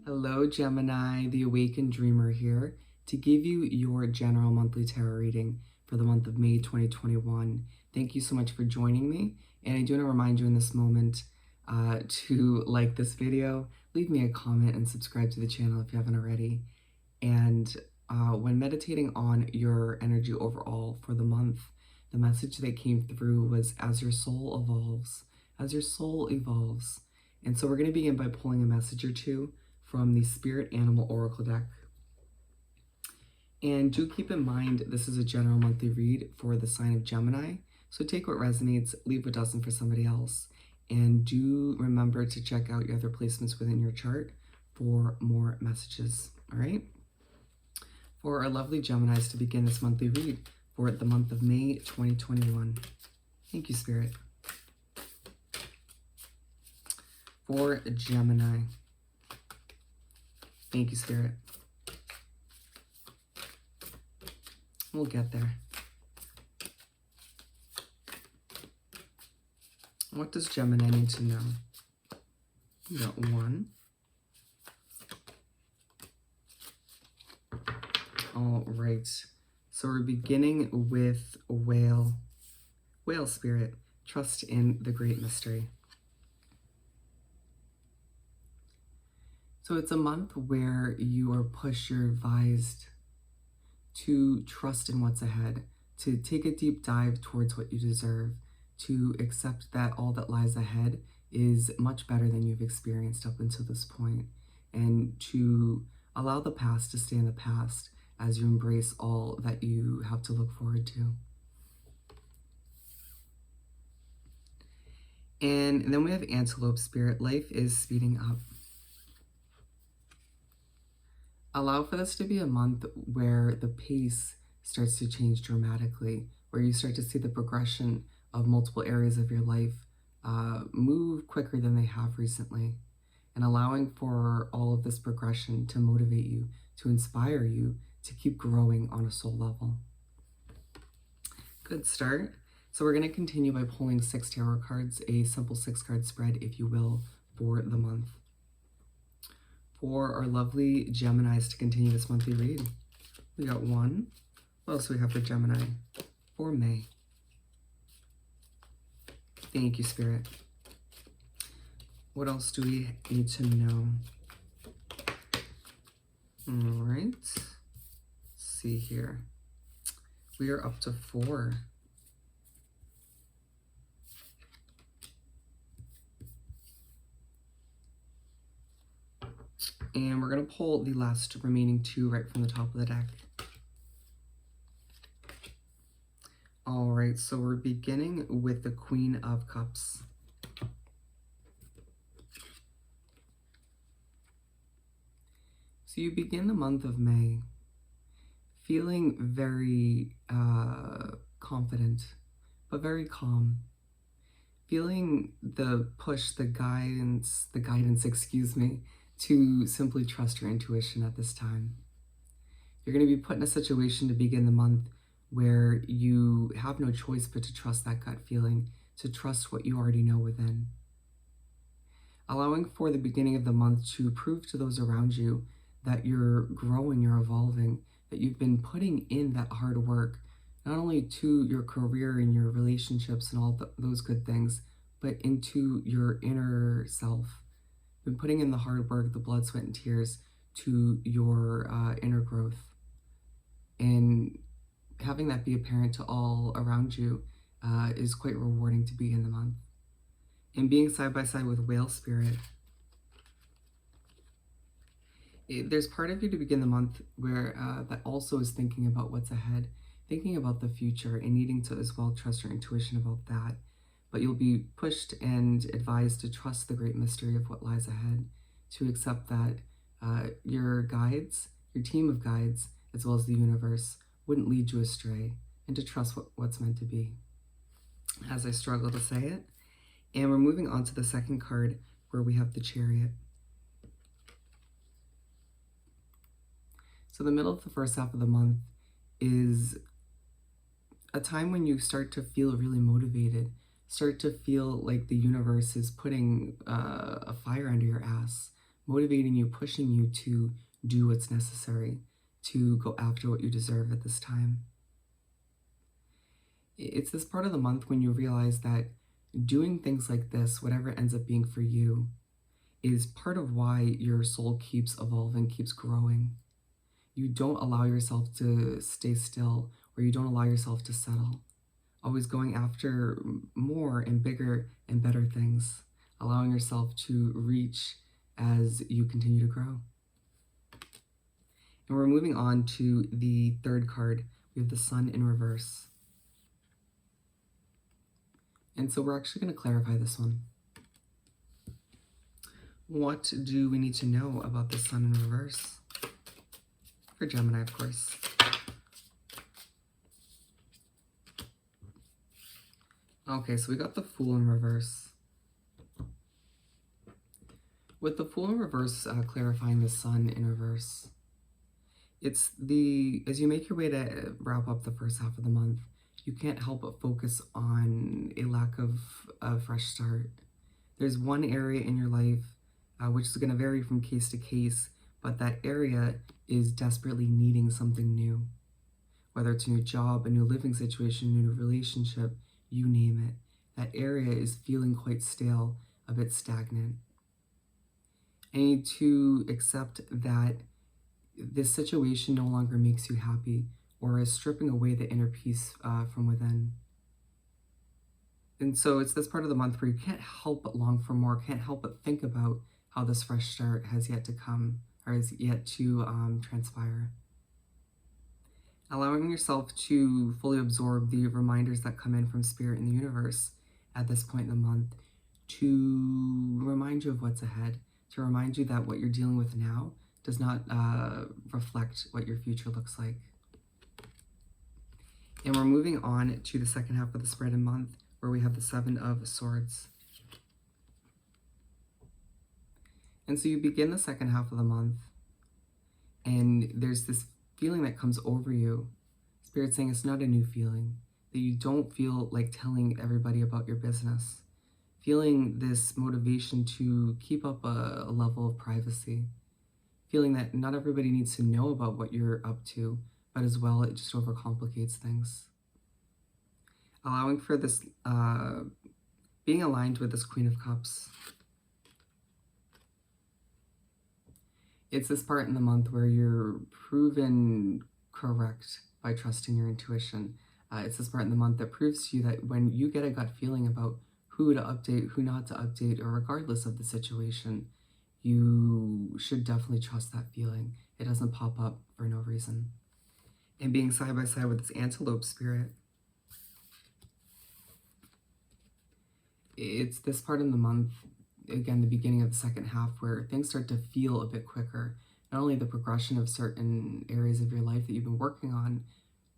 Hello Gemini, the Awakened Dreamer here to give you your general monthly tarot reading for the month of May 2021. Thank you so much for joining me, and I do want to remind you in this moment to like this video, leave me a comment, and subscribe to the channel if you haven't already. And when meditating on your energy overall for the month, the message that came through was as your soul evolves, as your soul evolves. And so we're going to begin by pulling a message or two from the Spirit Animal Oracle deck. And do keep in mind, this is a general monthly read for the sign of Gemini. So take what resonates, leave what doesn't for somebody else. And do remember to check out your other placements within your chart for more messages, all right? For our lovely Geminis to begin this monthly read for the month of May 2021. Thank you, Spirit. For Gemini. Thank you, Spirit. We'll get there. What does Gemini need to know? We got one. All right. So we're beginning with Whale. Whale Spirit. Trust in the great mystery. So it's a month where you are pushed, you're advised to trust in what's ahead, to take a deep dive towards what you deserve, to accept that all that lies ahead is much better than you've experienced up until this point, and to allow the past to stay in the past as you embrace all that you have to look forward to. And then we have Antelope Spirit. Life is speeding up. Allow for this to be a month where the pace starts to change dramatically, where you start to see the progression of multiple areas of your life move quicker than they have recently, and allowing for all of this progression to motivate you, to inspire you to keep growing on a soul level. Good start. So we're going to continue by pulling 6 tarot cards, a simple 6-card spread, if you will, for the month. For our lovely Geminis to continue this monthly read, we got one. What else do we have for Gemini? For May. Thank you, Spirit. What else do we need to know? All right. Let's see here. We are up to 4. And we're going to pull the last remaining 2 right from the top of the deck. All right, so we're beginning with the Queen of Cups. So you begin the month of May feeling very confident, but very calm. Feeling the push, the guidance, excuse me, to simply trust your intuition at this time. You're going to be put in a situation to begin the month where you have no choice but to trust that gut feeling, to trust what you already know within. Allowing for the beginning of the month to prove to those around you that you're growing, you're evolving, that you've been putting in that hard work, not only to your career and your relationships and all those good things, but into your inner self. Been putting in the hard work, the blood, sweat, and tears to your inner growth. And having that be apparent to all around you is quite rewarding to begin the month. And being side by side with Whale Spirit, there's part of you to begin the month where that also is thinking about what's ahead, thinking about the future, and needing to as well trust your intuition about that. But you'll be pushed and advised to trust the great mystery of what lies ahead, to accept that your guides, your team of guides, as well as the universe, wouldn't lead you astray, and to trust what's meant to be, as I struggle to say it. And we're moving on to the second card, where we have the Chariot. So the middle of the first half of the month is a time when you start to feel really motivated, start to feel like the universe is putting a fire under your ass, motivating you, pushing you to do what's necessary, to go after what you deserve at this time. It's this part of the month when you realize that doing things like this, whatever it ends up being for you, is part of why your soul keeps evolving, keeps growing. You don't allow yourself to stay still, or you don't allow yourself to settle. Always going after more and bigger and better things, allowing yourself to reach as you continue to grow. And we're moving on to the third card. We have the Sun in reverse. And so we're actually going to clarify this one. What do we need to know about the Sun in reverse? For Gemini, of course. Okay, so we got the Fool in reverse. With the Fool in reverse, clarifying the Sun in reverse, it's as you make your way to wrap up the first half of the month, you can't help but focus on a lack of a fresh start. There's one area in your life, which is going to vary from case to case, but that area is desperately needing something new. Whether it's a new job, a new living situation, a new relationship, you name it. That area is feeling quite stale, a bit stagnant. I need to accept that this situation no longer makes you happy or is stripping away the inner peace from within. And so it's this part of the month where you can't help but long for more, can't help but think about how this fresh start has yet to come or has yet to transpire. Allowing yourself to fully absorb the reminders that come in from Spirit and the universe at this point in the month to remind you of what's ahead, to remind you that what you're dealing with now does not reflect what your future looks like. And we're moving on to the second half of the spread and month, where we have the Seven of Swords. And so you begin the second half of the month, and there's this feeling that comes over you. Spirit saying it's not a new feeling, that you don't feel like telling everybody about your business. Feeling this motivation to keep up a level of privacy. Feeling that not everybody needs to know about what you're up to, but as well, it just overcomplicates things. Allowing for this, being aligned with this Queen of Cups. It's this part in the month where you're proven correct by trusting your intuition. It's this part in the month that proves to you that when you get a gut feeling about who to update, who not to update, or regardless of the situation, you should definitely trust that feeling. It doesn't pop up for no reason. And being side by side with this Antelope Spirit, it's this part in the month, again, the beginning of the second half, where things start to feel a bit quicker. Not only the progression of certain areas of your life that you've been working on,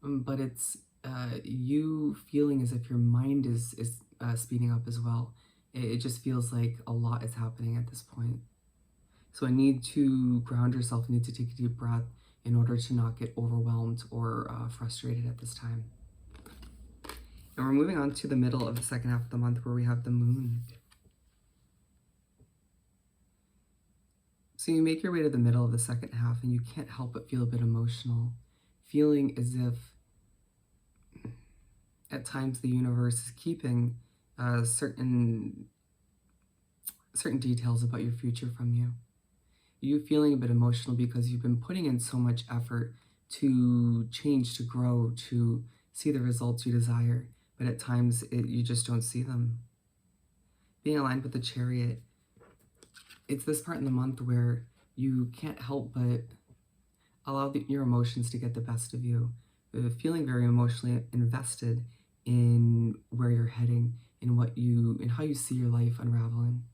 but it's you feeling as if your mind is speeding up as well. It just feels like a lot is happening at this point. So I need to ground yourself, I need to take a deep breath in order to not get overwhelmed or frustrated at this time. And we're moving on to the middle of the second half of the month, where we have the Moon. So you make your way to the middle of the second half, and you can't help but feel a bit emotional, feeling as if at times the universe is keeping certain details about your future from you. You feeling a bit emotional because you've been putting in so much effort to change, to grow, to see the results you desire, but at times you just don't see them. Being aligned with the Chariot, it's this part in the month where you can't help but allow your emotions to get the best of you, feeling very emotionally invested in where you're heading, in how you see your life unraveling.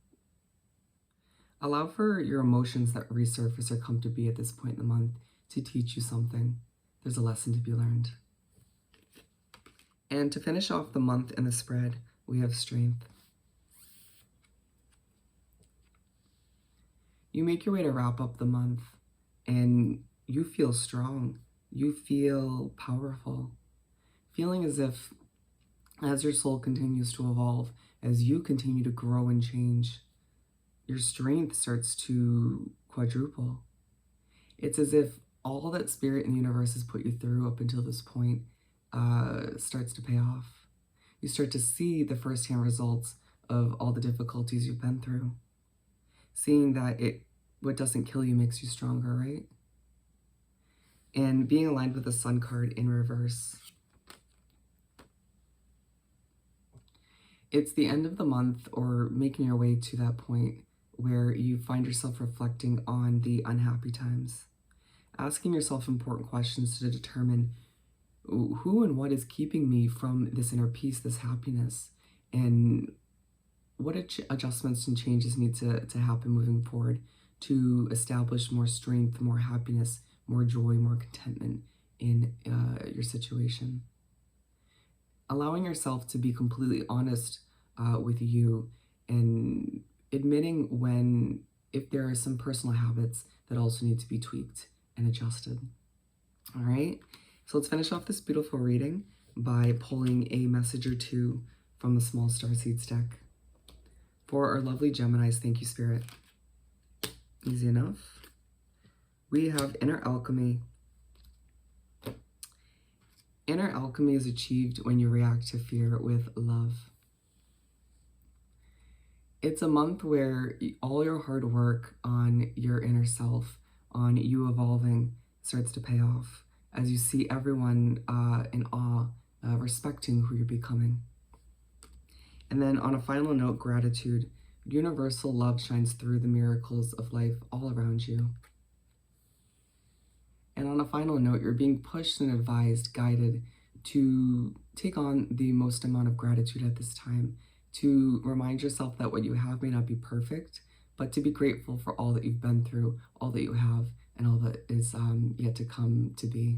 Allow for your emotions that resurface or come to be at this point in the month to teach you something. There's a lesson to be learned. And to finish off the month in the spread, we have Strength. You make your way to wrap up the month, and you feel strong. You feel powerful. feeling as if as your soul continues to evolve, as you continue to grow and change, your strength starts to quadruple. It's as if all that spirit in the universe has put you through up until this point starts to pay off. You start to see the firsthand results of all the difficulties you've been through. Seeing that what doesn't kill you makes you stronger, right? And being aligned with the Sun card in reverse. It's the end of the month, or making your way to that point where you find yourself reflecting on the unhappy times, asking yourself important questions to determine who and what is keeping me from this inner peace, this happiness, and what adjustments and changes need to happen moving forward to establish more strength, more happiness, more joy, more contentment in your situation. Allowing yourself to be completely honest with you, and admitting if there are some personal habits that also need to be tweaked and adjusted. All right, so let's finish off this beautiful reading by pulling a message or two from the Small Starseeds deck. For our lovely Geminis, thank you, Spirit. Easy enough. We have Inner Alchemy. Inner alchemy is achieved when you react to fear with love. It's a month where all your hard work on your inner self, on you evolving, starts to pay off as you see everyone in awe, respecting who you're becoming. And then on a final note, gratitude. Universal love shines through the miracles of life all around you. And on a final note, you're being pushed and advised, guided to take on the most amount of gratitude at this time, to remind yourself that what you have may not be perfect, but to be grateful for all that you've been through, all that you have, and all that is yet to come to be.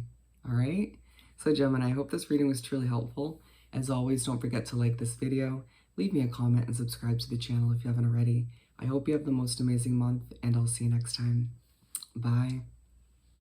All right? So Gemini, I hope this reading was truly helpful. As always, don't forget to like this video, leave me a comment, and subscribe to the channel if you haven't already. I hope you have the most amazing month, and I'll see you next time. Bye.